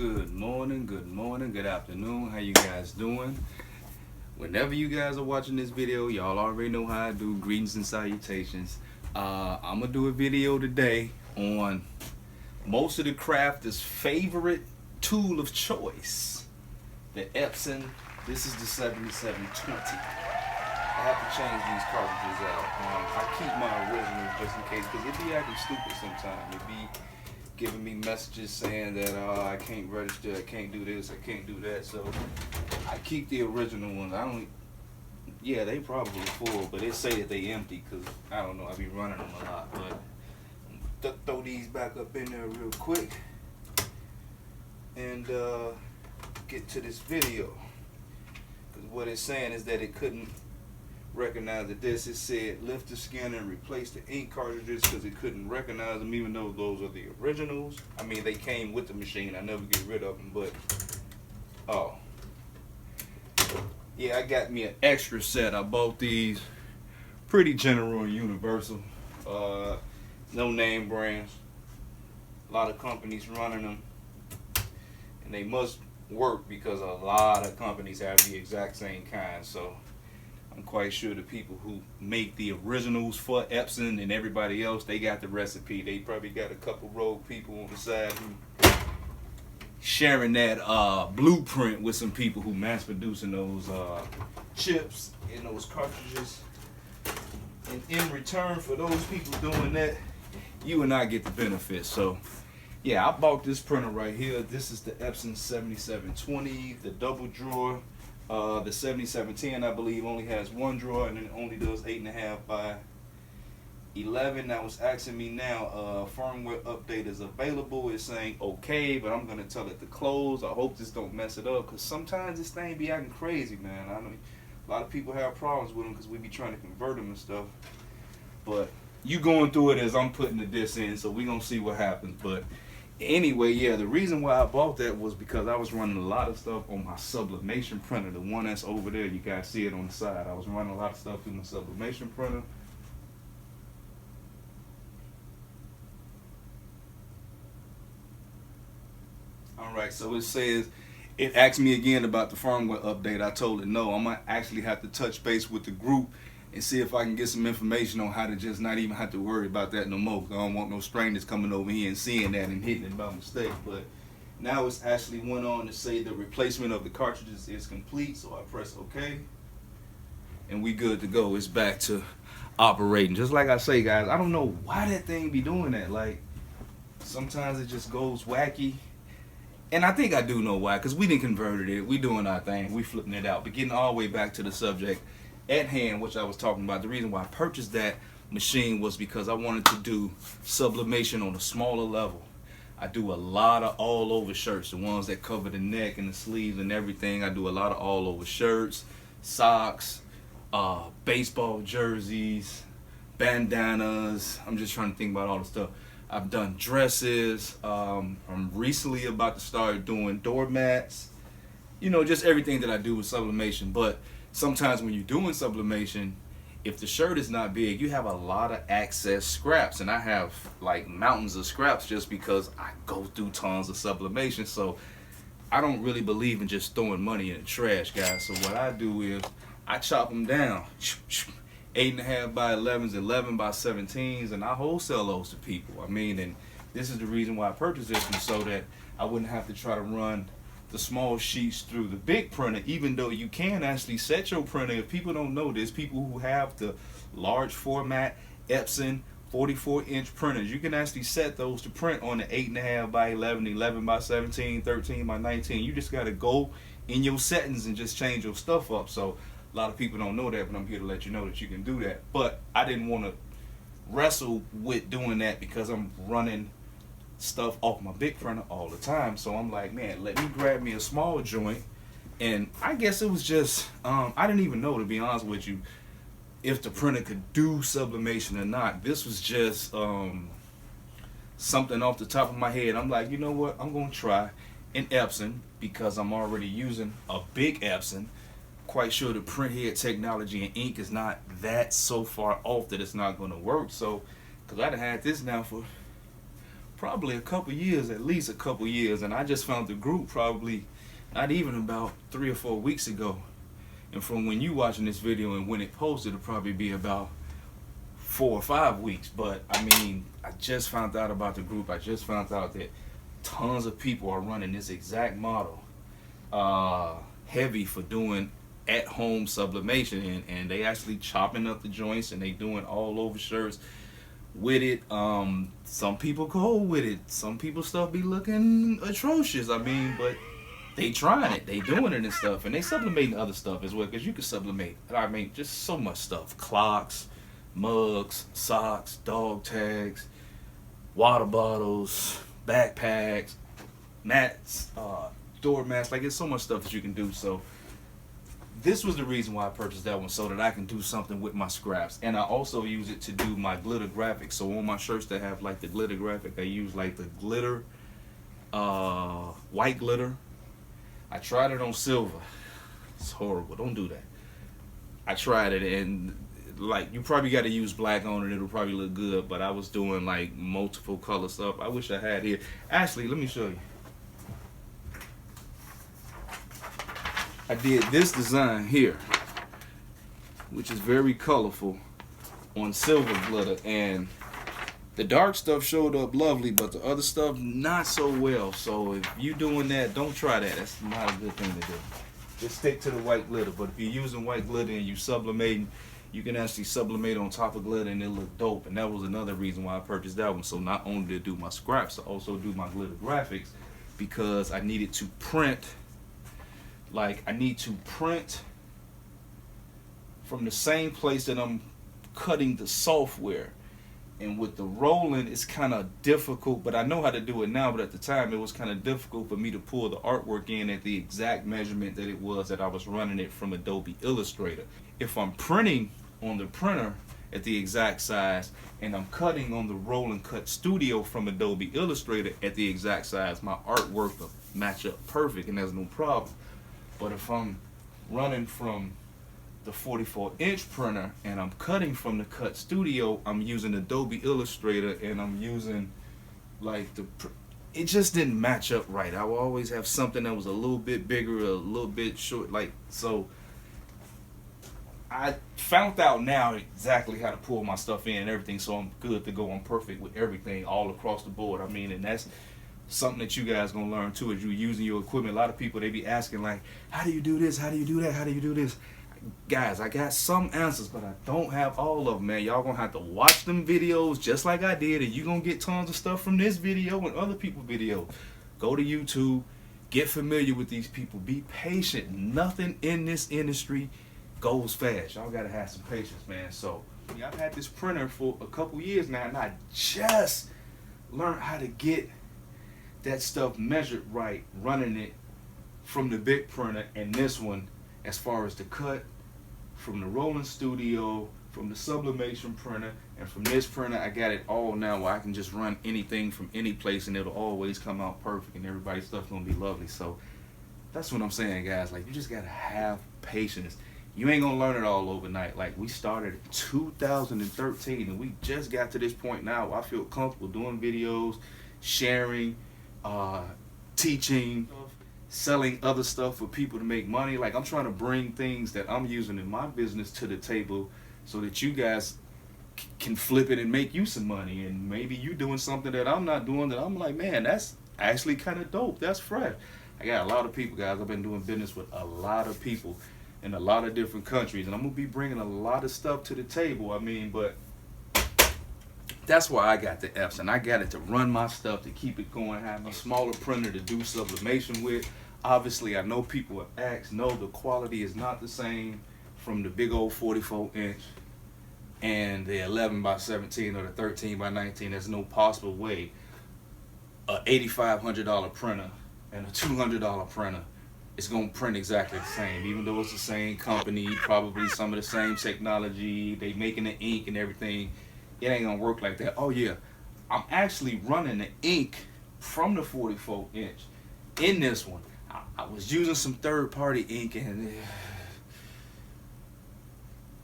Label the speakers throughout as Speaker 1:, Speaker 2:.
Speaker 1: Good morning, good afternoon. How you guys doing? Whenever you guys are watching this video, y'all already know how I do. Greetings and salutations. I'm gonna do a video today on most of the crafters' favorite tool of choice, the Epson. This is the 7720. I have to change these cartridges out. I keep my originals just in case, because it be acting stupid sometimes. It be giving me messages saying that I can't register, I can't do this, I can't do that. So I keep the original ones. I don't. Yeah, they probably full, but they say that they empty because I don't know. I be running them a lot. But throw these back up in there real quick and get to this video. Because what it's saying is that it couldn't recognize the disc. It said lift the scanner and replace the ink cartridges because it couldn't recognize them, even though those are the originals. I mean, they came with the machine. I never get rid of them, but oh yeah, I got me an extra set. I bought these pretty general and universal, no name brands. A lot of companies running them, and they must work because a lot of companies have the exact same kind. So I'm quite sure the people who make the originals for Epson and everybody else, they got the recipe. They probably got a couple rogue people on the side who sharing that blueprint with some people who mass producing those chips and those cartridges. And in return for those people doing that, you and I get the benefits. So yeah, I bought this printer right here. This is the Epson 7720, the double drawer. The 7710, I believe, only has one drawer, and it only does 8.5 by 11. Now it's asking me now, firmware update is available. It's saying okay, but I'm gonna tell it to close. I hope this don't mess it up, because sometimes this thing be acting crazy, man. I know a lot of people have problems with them because we be trying to convert them and stuff. But you going through it as I'm putting the disc in, so we gonna see what happens. But anyway, yeah, the reason why I bought that was because I was running a lot of stuff on my Sublimation printer, the one that's over there. You guys see it on the side. I was running a lot of stuff through my Sublimation printer. Alright, so it says, it asked me again about the firmware update. I told it no. I'm going to actually have to touch base with the group and see if I can get some information on how to just not even have to worry about that no more. I don't want no strangers coming over here and seeing that and hitting it by mistake. But now it's actually went on to say the replacement of the cartridges is complete. So I press OK, and we good to go. It's back to operating. Just like I say, guys, I don't know why that thing be doing that. Like, sometimes it just goes wacky. And I think I do know why, because we didn't convert it. We doing our thing. We flipping it out. But getting all the way back to the subject at hand, which I was talking about, the reason why I purchased that machine was because I wanted to do sublimation on a smaller level. I do a lot of all over shirts, the ones that cover the neck and the sleeves and everything. I do a lot of all over shirts, socks, baseball jerseys, bandanas. I'm just trying to think about all the stuff. I've done dresses. I'm recently about to start doing doormats. You know, just everything that I do with sublimation. But sometimes when you're doing sublimation, if the shirt is not big, you have a lot of excess scraps. And I have like mountains of scraps just because I go through tons of sublimation. So I don't really believe in just throwing money in the trash, guys. So what I do is I chop them down. 8.5 by 11s, 11 by 17s, and I wholesale those to people. I mean, and this is the reason why I purchased this one, so that I wouldn't have to try to run the small sheets through the big printer, even though you can actually set your printer. If people don't know this, people who have the large format Epson 44-inch printers, you can actually set those to print on the 8.5 by 11, 11 by 17, 13 by 19. You just got to go in your settings and just change your stuff up. So a lot of people don't know that, but I'm here to let you know that you can do that. But I didn't want to wrestle with doing that because I'm running stuff off my big printer all the time. So I'm like, man, let me grab me a small joint. And I guess it was just, I didn't even know, to be honest with you, if the printer could do sublimation or not. This was just something off the top of my head. I'm like, you know what, I'm going to try an Epson because I'm already using a big Epson. Quite sure the print head technology and ink is not that so far off that it's not going to work. So, because I done had this now for probably a couple years, at least a couple years, and I just found the group probably not even about 3 or 4 weeks ago. And from when you watching this video and when it posted, it'll probably be about 4 or 5 weeks. But I mean, I just found out about the group. I just found out that tons of people are running this exact model, heavy for doing at-home sublimation, and they actually chopping up the joints and they doing all over shirts with it. Some people go with it. Some people stuff be looking atrocious. I mean, but they trying it, they doing it and stuff, and they sublimating other stuff as well, because you can sublimate, I mean, just so much stuff. Clocks, mugs, socks, dog tags, water bottles, backpacks, mats, door mats. Like, it's so much stuff that you can do. So this was the reason why I purchased that one, so that I can do something with my scraps. And I also use it to do my glitter graphics. So on my shirts that have like the glitter graphic, I use like the glitter, white glitter. I tried it on silver. It's horrible. Don't do that. I tried it, and like, you probably got to use black on it. It'll probably look good. But I was doing like multiple color stuff. I wish I had here. Actually, let me show you. I did this design here, which is very colorful, on silver glitter, and the dark stuff showed up lovely, but the other stuff not so well. So if you doing that, don't try that. That's not a good thing to do. Just stick to the white glitter. But if you're using white glitter and you sublimating, you can actually sublimate on top of glitter and it look dope. And that was another reason why I purchased that one. So not only to do my scraps, I also do my glitter graphics, because I needed to print. Like, I need to print from the same place that I'm cutting the software. And with the rolling, it's kind of difficult, but I know how to do it now. But at the time, it was kind of difficult for me to pull the artwork in at the exact measurement that it was that I was running it from Adobe Illustrator. If I'm printing on the printer at the exact size, and I'm cutting on the Roll and Cut Studio from Adobe Illustrator at the exact size, my artwork will match up perfect, and there's no problem. But if I'm running from the 44-inch printer and I'm cutting from the Cut Studio, I'm using Adobe Illustrator, and I'm using like it just didn't match up right. I will always have something that was a little bit bigger, a little bit short, like, so I found out now exactly how to pull my stuff in and everything, so I'm good to go. I'm perfect with everything all across the board. I mean, and that's something that you guys gonna learn too as you're using your equipment. A lot of people, they be asking like, how do you do this? How do you do that? How do you do this? Guys, I got some answers, but I don't have all of them, man. Y'all gonna have to watch them videos just like I did, and you gonna get tons of stuff from this video and other people's videos. Go to YouTube, get familiar with these people, be patient. Nothing in this industry goes fast. Y'all gotta have some patience, man. So yeah, I've had this printer for a couple years now, and I just learned how to get that stuff measured right, running it from the big printer, and this one, as far as the cut, from the Rolling Studio, from the Sublimation printer, and from this printer, I got it all now where I can just run anything from any place and it'll always come out perfect, and everybody's stuff gonna be lovely. So that's what I'm saying, guys. Like, you just gotta have patience. You ain't gonna learn it all overnight. Like, we started in 2013 and we just got to this point now where I feel comfortable doing videos, sharing, teaching, selling other stuff for people to make money. Like, I'm trying to bring things that I'm using in my business to the table so that you guys can flip it and make you some money. And maybe you doing something that I'm not doing that I'm like, man, that's actually kind of dope. That's fresh. I got a lot of people, guys. I've been doing business with a lot of people in a lot of different countries, and I'm gonna be bringing a lot of stuff to the table. I mean, but that's why I got the Epson. I got it to run my stuff, to keep it going, have a smaller printer to do sublimation with. Obviously, I know people have asked, no, the quality is not the same from the big old 44-inch and the 11 by 17 or the 13 by 19. There's no possible way a $8,500 printer and a $200 printer is going to print exactly the same, even though it's the same company, probably some of the same technology, they making the ink and everything. It ain't gonna work like that. Oh yeah, I'm actually running the ink from the 44-inch in this one. I was using some third-party ink, and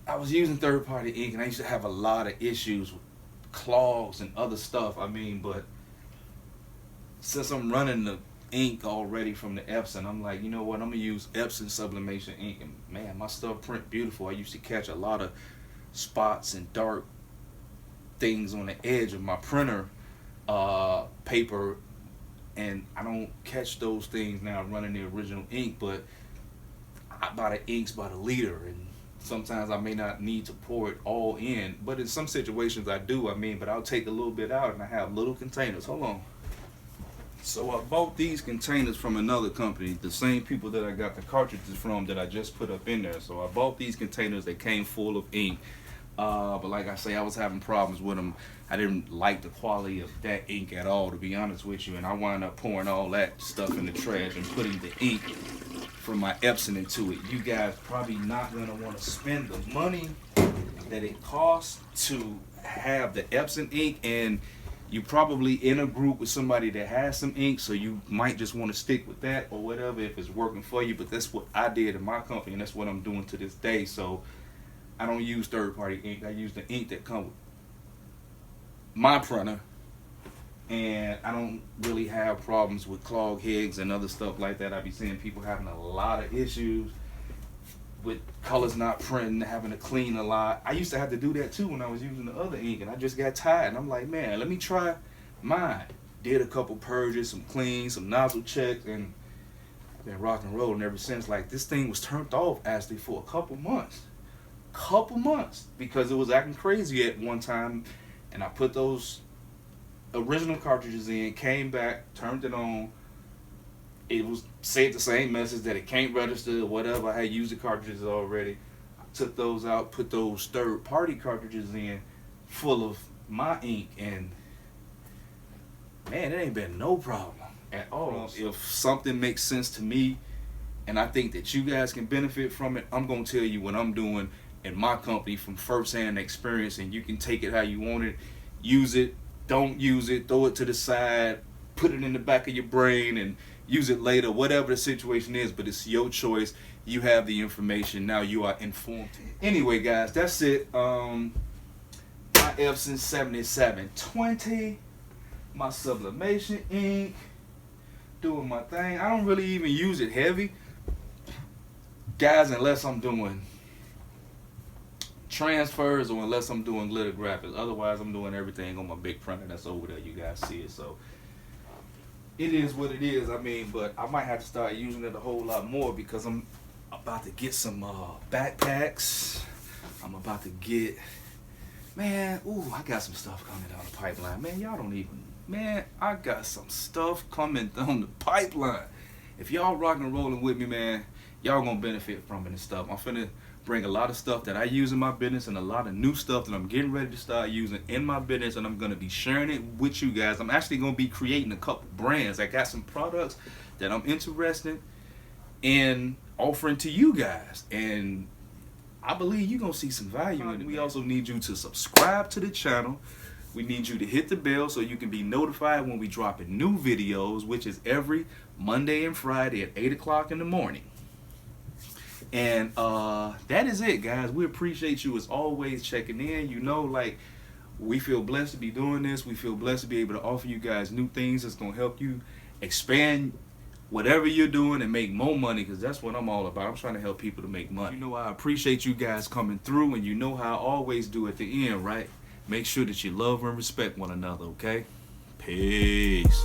Speaker 1: I used to have a lot of issues with clogs and other stuff. I mean, but since I'm running the ink already from the Epson, I'm like, you know what, I'm gonna use Epson Sublimation ink, and man, my stuff print beautiful. I used to catch a lot of spots and dark things on the edge of my printer paper, and I don't catch those things now running the original ink. But I buy the inks by the liter, and sometimes I may not need to pour it all in, but in some situations I do. But I'll take a little bit out, and I have little containers. Hold on. So I bought these containers from another company, the same people that I got the cartridges from that I just put up in there. So I bought these containers. They came full of ink. But like I say, I was having problems with them. I didn't like the quality of that ink at all, to be honest with you. And I wound up pouring all that stuff in the trash and putting the ink from my Epson into it. You guys probably not going to want to spend the money that it costs to have the Epson ink, and you probably in a group with somebody that has some ink, so you might just want to stick with that or whatever if it's working for you. But that's what I did in my company, and that's what I'm doing to this day. So I don't use third-party ink. I use the ink that comes with my printer, and I don't really have problems with clog heads and other stuff like that. I be seeing people having a lot of issues with colors not printing, having to clean a lot. I used to have to do that too when I was using the other ink, and I just got tired, and I'm like, man, let me try mine. Did a couple purges, some cleans, some nozzle checks, and I've been rock and rolling ever since. Like, this thing was turned off actually for a couple months, because it was acting crazy at one time. And I put those original cartridges in, came back, turned it on. It was said the same message that it can't register or whatever. I had used the cartridges already. I took those out, put those third-party cartridges in full of my ink, and man, it ain't been no problem at all. If something makes sense to me and I think that you guys can benefit from it, I'm going to tell you what I'm doing in my company from first-hand experience, and you can take it how you want it. Use it, don't use it, throw it to the side, put it in the back of your brain and use it later, whatever the situation is. But it's your choice. You have the information. Now you are informed. Anyway, guys, that's it. My Epson 7720, my sublimation ink, doing my thing. I don't really even use it heavy, guys, unless I'm doing transfers or unless I'm doing lithographics. Otherwise, I'm doing everything on my big printer that's over there. You guys see it. So it is what it is. But I might have to start using it a whole lot more, because I'm about to get some backpacks. I'm about to get, man, I got some stuff coming down the pipeline. Man, y'all don't even, man, I got some stuff coming down the pipeline. If y'all rocking and rolling with me, man, y'all gonna benefit from it and stuff. I'm finna bring a lot of stuff that I use in my business and a lot of new stuff that I'm getting ready to start using in my business, and I'm going to be sharing it with you guys. I'm actually going to be creating a couple brands. I got some products that I'm interested in offering to you guys, and I believe you're going to see some value in it. We also need you to subscribe to the channel. We need you to hit the bell so you can be notified when we drop in new videos, which is every Monday and Friday at 8 o'clock in the morning. And that is it, guys. We appreciate you as always checking in. We feel blessed to be doing this. We feel blessed to be able to offer you guys new things that's going to help you expand whatever you're doing and make more money, because that's what I'm all about. I'm trying to help people to make money. I appreciate you guys coming through, and you know how I always do at the end, right? Make sure that you love and respect one another, okay? Peace.